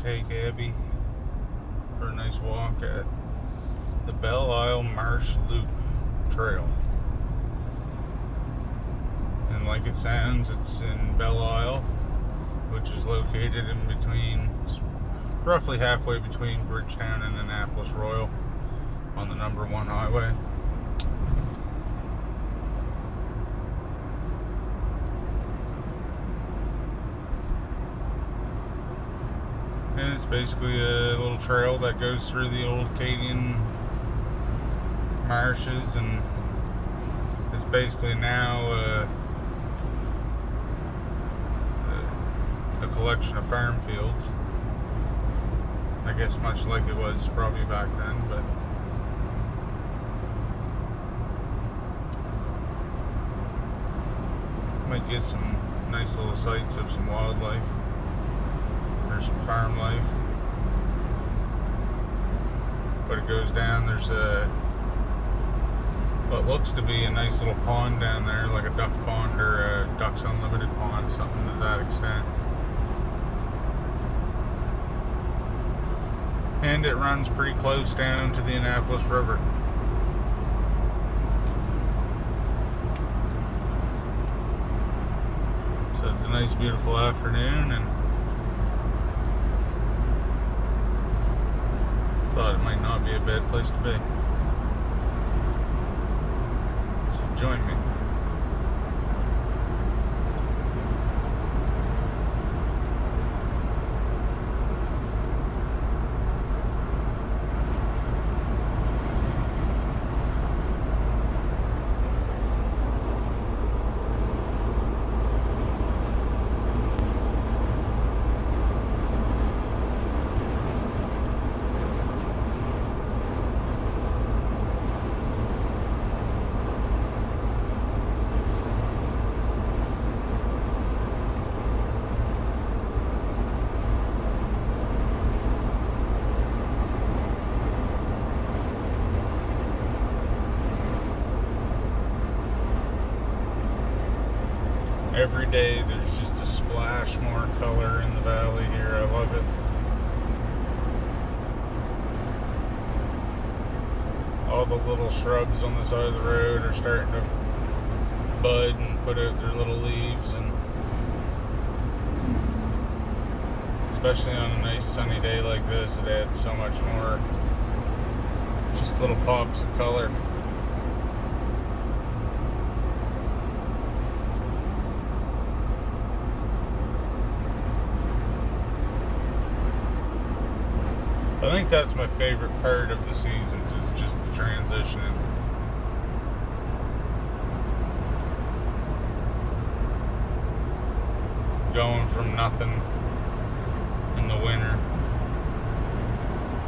take Abby for a nice walk at the Bellisle Marsh Loop Trail. And like it sounds, it's in Belleisle, which is located in between, roughly halfway between Bridgetown and Annapolis Royal on the number 1 highway. And it's basically a little trail that goes through the old Acadian marshes, and it's basically now a collection of farm fields. I guess much like it was probably back then, but might get some nice little sights of some wildlife or some farm life. But it goes down, there's what looks to be a nice little pond down there, like a duck pond or a Ducks Unlimited pond, something to that extent. And it runs pretty close down to the Annapolis River. So it's a nice beautiful afternoon, and thought it might not be a bad place to be. So join me. Every day there's just a splash more color in the valley here. I love it. All the little shrubs on the side of the road are starting to bud and put out their little leaves, and especially on a nice sunny day like this, it adds so much more, just little pops of color. I think that's my favorite part of the seasons, is just the transitioning. Going from nothing in the winter,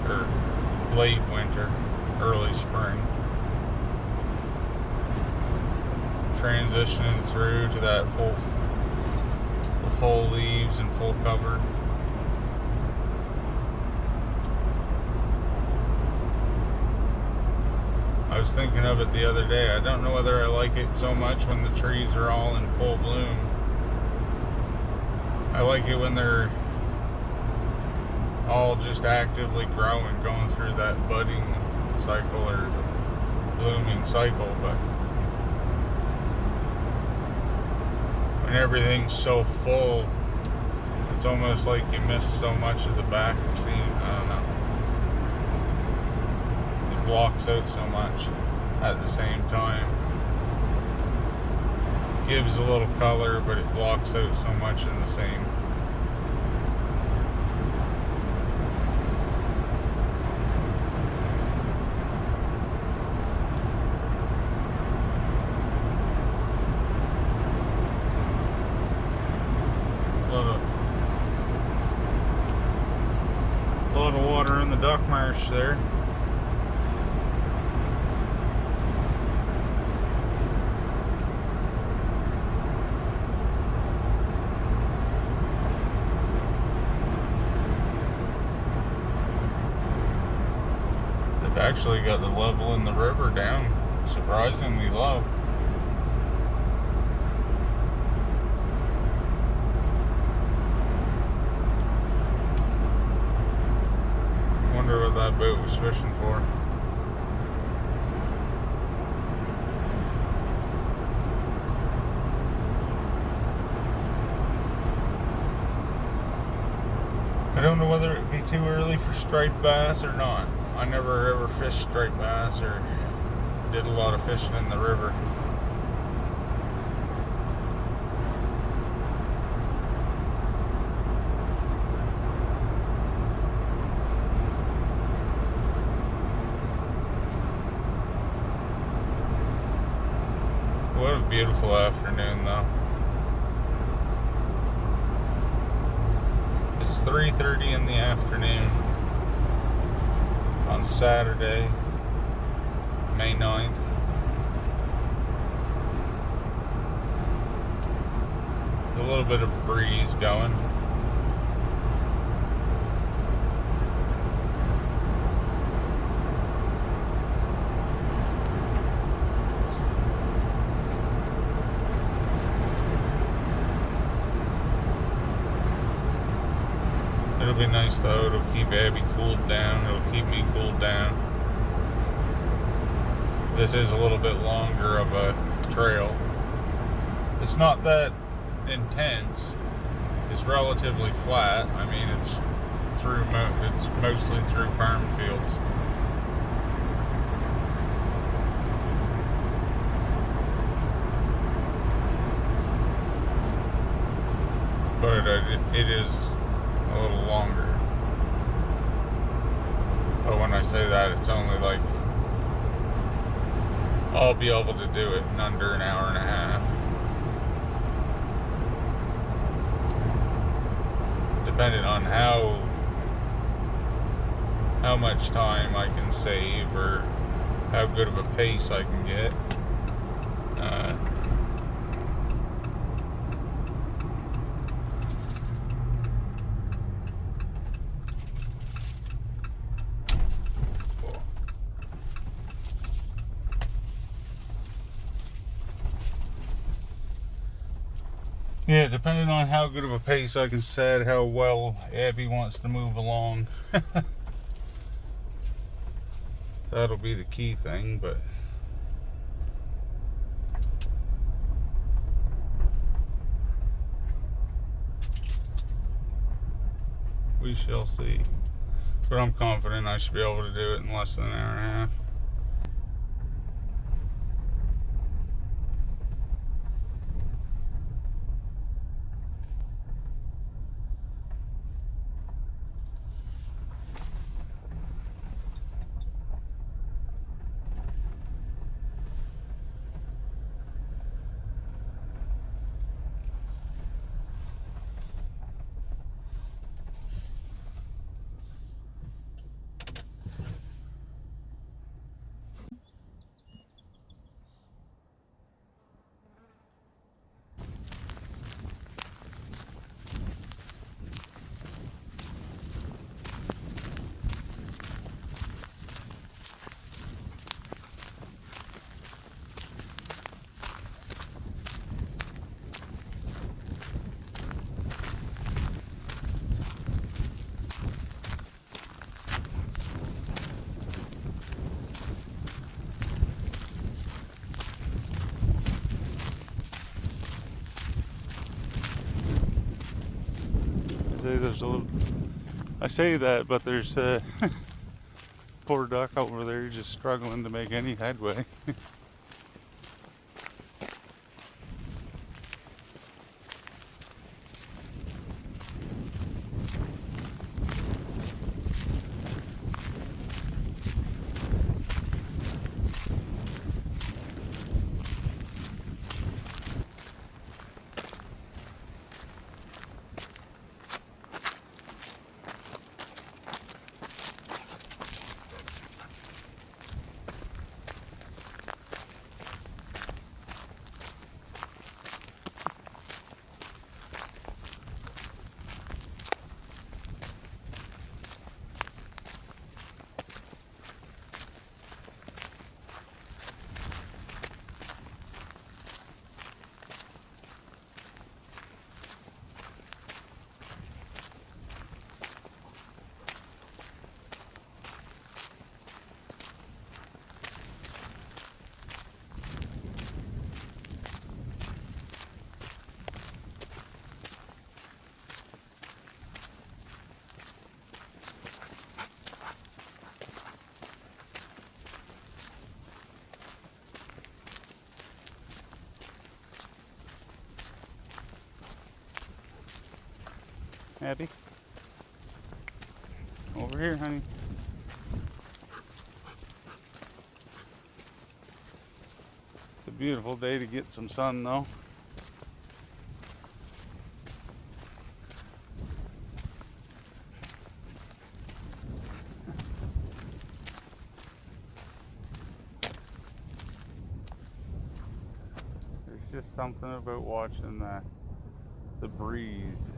or late winter, early spring, transitioning through to that full leaves and full cover. I was thinking of it the other day. I don't know whether I like it so much when the trees are all in full bloom. I like it when they're all just actively growing, going through that budding cycle or blooming cycle. But when everything's so full, it's almost like you miss so much of the back scene. I don't know. Blocks out so much at the same time. Gives a little color, but it blocks out so much in the same. A lot of water in the duck marsh there. Actually got the level in the river down surprisingly low. that boat was fishing for. I don't know whether it'd be too early for striped bass or not. I never ever fished striped bass or did a lot of fishing in the river. What a beautiful afternoon though. It's 3:30 in the afternoon on Saturday, May 9th. A little bit of a breeze going. It'll be nice though, it'll keep Abby cooled down, it'll keep me cooled down. This is a little bit longer of a trail. It's not that intense, it's relatively flat. I mean, it's mostly through farm fields. But it is a little longer. But when I say that, it's only like I'll be able to do it in under an hour and a half. Depending on how much time I can save or how good of a pace I can get. Yeah, depending on how good of a pace I can set, how well Abby wants to move along. That'll be the key thing, but we shall see. But I'm confident I should be able to do it in less than an hour and a half. I say that, but there's a poor duck over there just struggling to make any headway. Abby. Over here, honey. It's a beautiful day to get some sun, though. There's just something about watching the breeze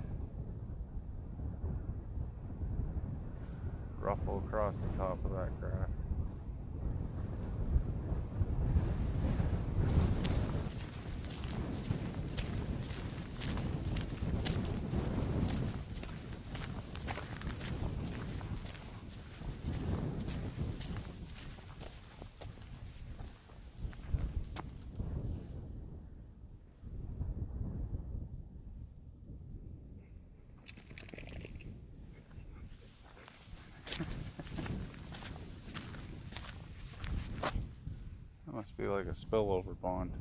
ruffle across the top of that grass. That must be like a spillover pond.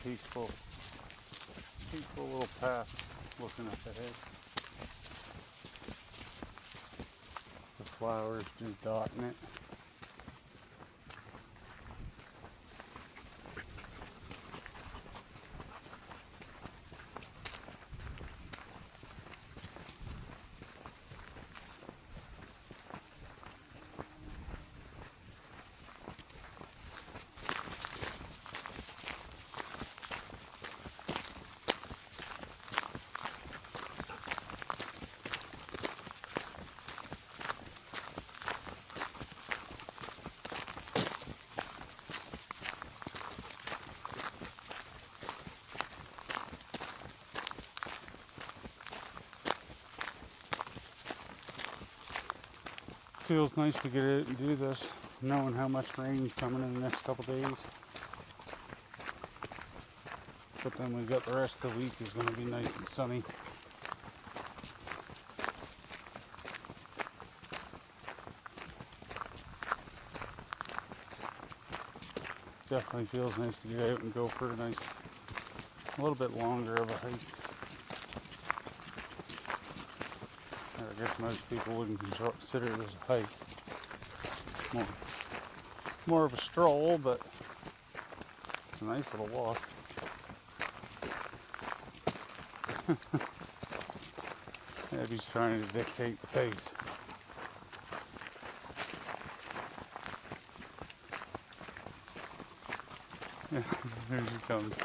peaceful little path looking up ahead. The flowers just dotting it. Feels nice to get out and do this, knowing how much rain's coming in the next couple days. But then we've got the rest of the week is going to be nice and sunny. Definitely feels nice to get out and go for a little bit longer of a hike. I guess most people wouldn't consider this a hike. More of a stroll, but it's a nice little walk. Abby's trying to dictate the pace. Yeah, here she comes.